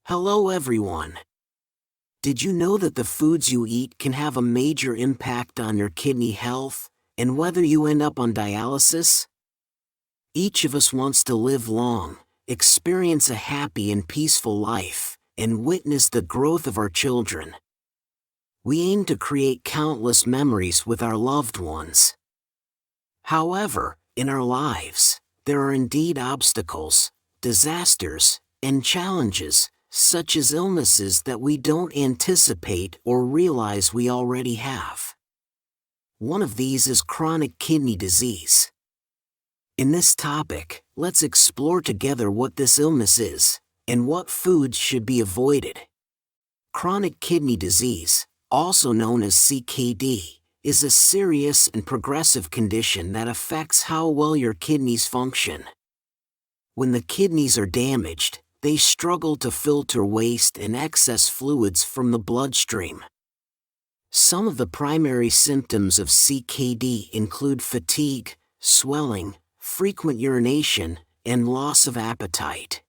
Hello everyone. Did you know that the foods you eat can have a major impact on your kidney health, and whether you end up on dialysis? Each of us wants to live long, experience a happy and peaceful life, and witness the growth of our children. We aim to create countless memories with our loved ones. However, in our lives, there are indeed obstacles, disasters, and challenges, such as illnesses that we don't anticipate or realize we already have. One of these is chronic kidney disease. In this topic, let's explore together what this illness is, and what foods should be avoided. Chronic kidney disease, also known as CKD, is a serious and progressive condition that affects how well your kidneys function. When the kidneys are damaged, they struggle to filter waste and excess fluids from the bloodstream. Some of the primary symptoms of CKD include fatigue, swelling, frequent urination, and loss of appetite.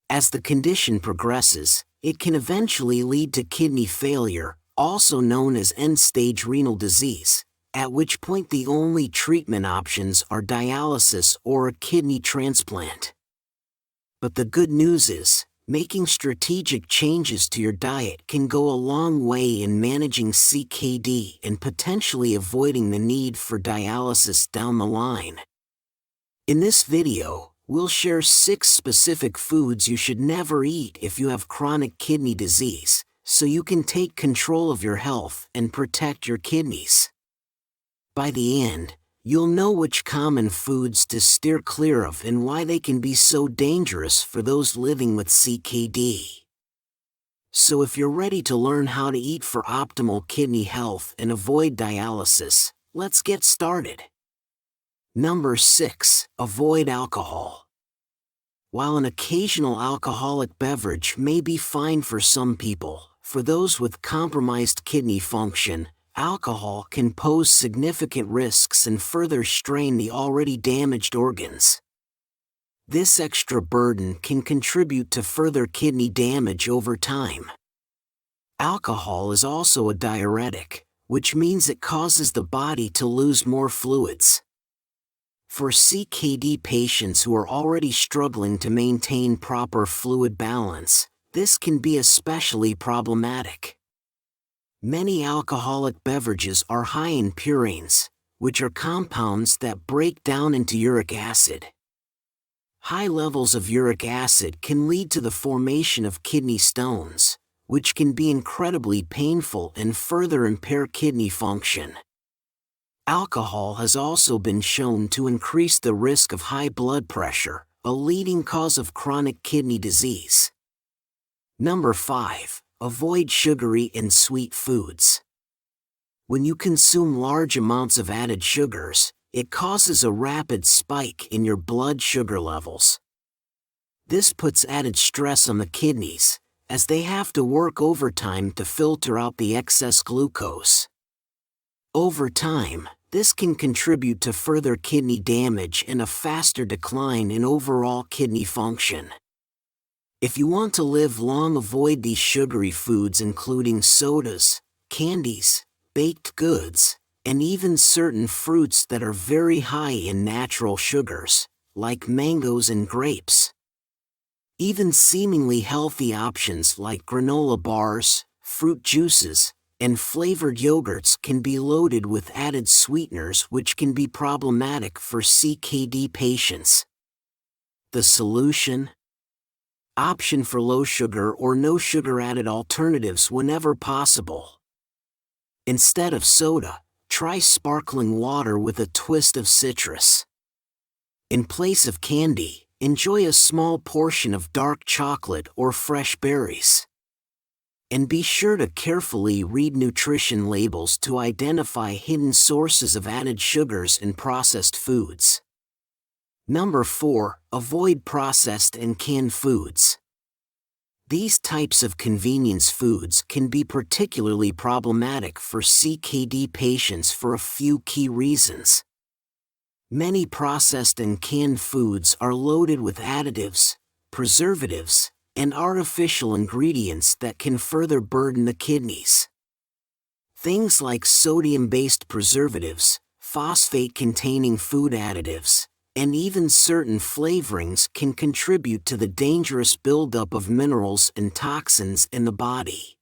As the condition progresses, it can eventually lead to kidney failure, also known as end-stage renal disease, at which point the only treatment options are dialysis or a kidney transplant. But the good news is, making strategic changes to your diet can go a long way in managing CKD and potentially avoiding the need for dialysis down the line. In this video, we'll share 6 specific foods you should never eat if you have chronic kidney disease, so you can take control of your health and protect your kidneys. By the end, you'll know which common foods to steer clear of and why they can be so dangerous for those living with CKD. So if you're ready to learn how to eat for optimal kidney health and avoid dialysis, let's get started. Number 6. Avoid alcohol. While an occasional alcoholic beverage may be fine for some people, for those with compromised kidney function, alcohol can pose significant risks and further strain the already damaged organs. This extra burden can contribute to further kidney damage over time. Alcohol is also a diuretic, which means it causes the body to lose more fluids. For CKD patients who are already struggling to maintain proper fluid balance, this can be especially problematic. Many alcoholic beverages are high in purines, which are compounds that break down into uric acid. High levels of uric acid can lead to the formation of kidney stones, which can be incredibly painful and further impair kidney function. Alcohol has also been shown to increase the risk of high blood pressure, a leading cause of chronic kidney disease. Number 5. Avoid sugary and sweet foods. When you consume large amounts of added sugars, it causes a rapid spike in your blood sugar levels. This puts added stress on the kidneys, as they have to work overtime to filter out the excess glucose. Over time, this can contribute to further kidney damage and a faster decline in overall kidney function. If you want to live long, avoid these sugary foods including sodas, candies, baked goods, and even certain fruits that are very high in natural sugars, like mangoes and grapes. Even seemingly healthy options like granola bars, fruit juices, and flavored yogurts can be loaded with added sweeteners, which can be problematic for CKD patients. The solution? Option for low sugar or no sugar added alternatives whenever possible. Instead of soda, try sparkling water with a twist of citrus. In place of candy, enjoy a small portion of dark chocolate or fresh berries. And be sure to carefully read nutrition labels to identify hidden sources of added sugars in processed foods. Number 4. Avoid processed and canned foods. These types of convenience foods can be particularly problematic for CKD patients for a few key reasons. Many processed and canned foods are loaded with additives, preservatives, and artificial ingredients that can further burden the kidneys. Things like sodium-based preservatives, phosphate-containing food additives, and even certain flavorings can contribute to the dangerous buildup of minerals and toxins in the body.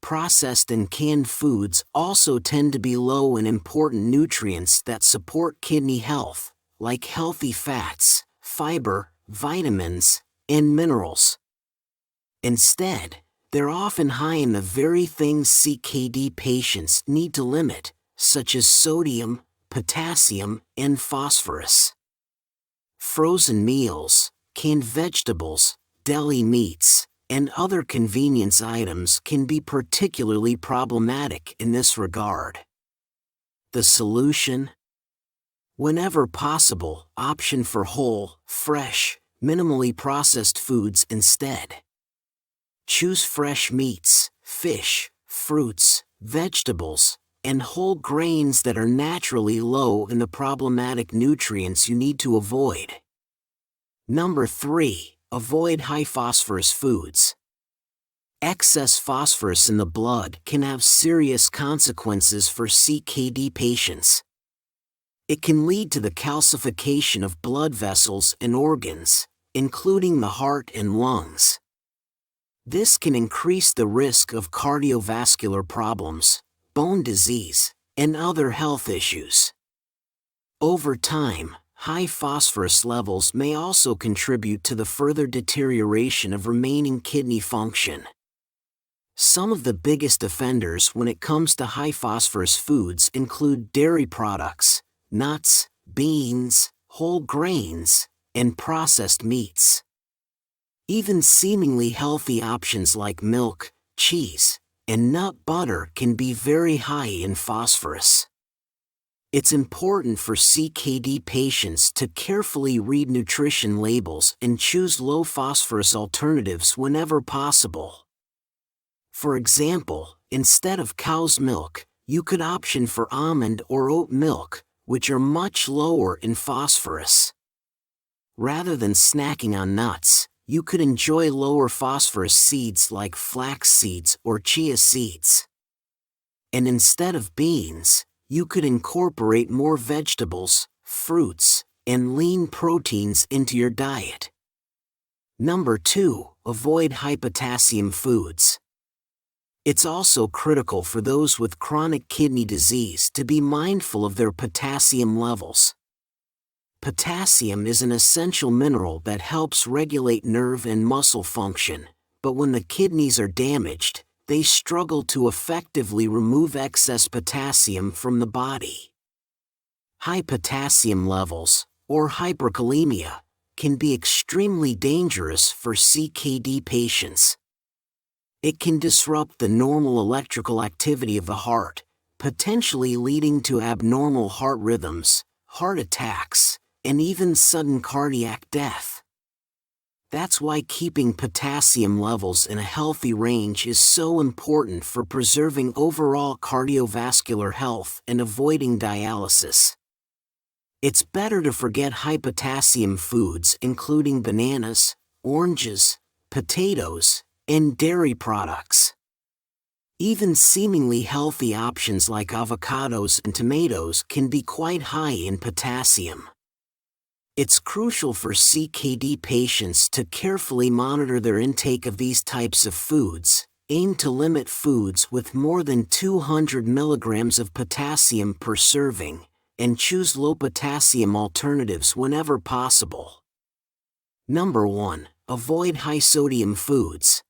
Processed and canned foods also tend to be low in important nutrients that support kidney health, like healthy fats, fiber, vitamins, and minerals. Instead, they're often high in the very things CKD patients need to limit, such as sodium, potassium, and phosphorus. Frozen meals, canned vegetables, deli meats, and other convenience items can be particularly problematic in this regard. The solution? Whenever possible, option for whole, fresh, minimally processed foods instead. Choose fresh meats, fish, fruits, vegetables, and whole grains that are naturally low in the problematic nutrients you need to avoid. Number 3. Avoid high phosphorus foods. Excess phosphorus in the blood can have serious consequences for CKD patients. It can lead to the calcification of blood vessels and organs, including the heart and lungs. This can increase the risk of cardiovascular problems, bone disease, and other health issues. Over time, high phosphorus levels may also contribute to the further deterioration of remaining kidney function. Some of the biggest offenders when it comes to high phosphorus foods include dairy products, nuts, beans, whole grains, and processed meats. Even seemingly healthy options like milk, cheese, and nut butter can be very high in phosphorus. It's important for CKD patients to carefully read nutrition labels and choose low phosphorus alternatives whenever possible. For example, instead of cow's milk, you could option for almond or oat milk, which are much lower in phosphorus. Rather than snacking on nuts, you could enjoy lower phosphorus seeds like flax seeds or chia seeds. And instead of beans, you could incorporate more vegetables, fruits, and lean proteins into your diet. Number 2. Avoid high potassium foods. It's also critical for those with chronic kidney disease to be mindful of their potassium levels. Potassium is an essential mineral that helps regulate nerve and muscle function, but when the kidneys are damaged, they struggle to effectively remove excess potassium from the body. High potassium levels, or hyperkalemia, can be extremely dangerous for CKD patients. It can disrupt the normal electrical activity of the heart, potentially leading to abnormal heart rhythms, heart attacks, and even sudden cardiac death. That's why keeping potassium levels in a healthy range is so important for preserving overall cardiovascular health and avoiding dialysis. It's better to forget high potassium foods including bananas, oranges, potatoes, and dairy products. Even seemingly healthy options like avocados and tomatoes can be quite high in potassium. It's crucial for CKD patients to carefully monitor their intake of these types of foods, aim to limit foods with more than 200 milligrams of potassium per serving, and choose low potassium alternatives whenever possible. Number 1. Avoid high sodium foods.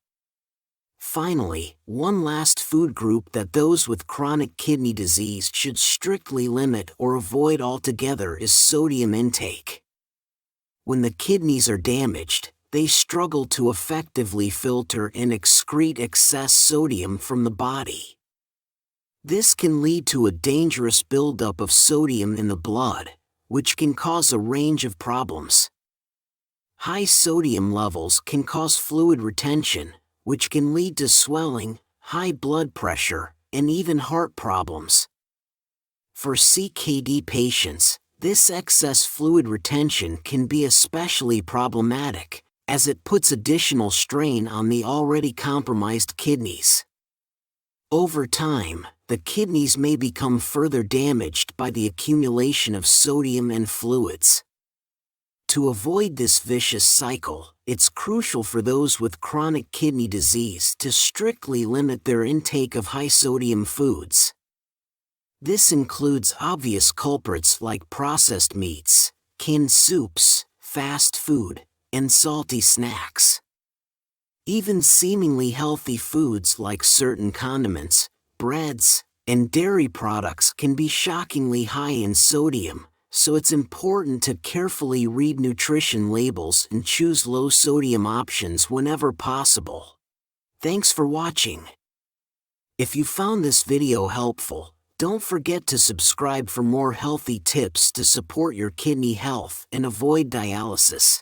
Finally, one last food group that those with chronic kidney disease should strictly limit or avoid altogether is sodium intake. When the kidneys are damaged, they struggle to effectively filter and excrete excess sodium from the body. This can lead to a dangerous buildup of sodium in the blood, which can cause a range of problems. High sodium levels can cause fluid retention, which can lead to swelling, high blood pressure, and even heart problems. For CKD patients, this excess fluid retention can be especially problematic, as it puts additional strain on the already compromised kidneys. Over time, the kidneys may become further damaged by the accumulation of sodium and fluids. To avoid this vicious cycle, it's crucial for those with chronic kidney disease to strictly limit their intake of high-sodium foods. This includes obvious culprits like processed meats, canned soups, fast food, and salty snacks. Even seemingly healthy foods like certain condiments, breads, and dairy products can be shockingly high in sodium, so it's important to carefully read nutrition labels and choose low-sodium options whenever possible. Thanks for watching. If you found this video helpful, don't forget to subscribe for more healthy tips to support your kidney health and avoid dialysis.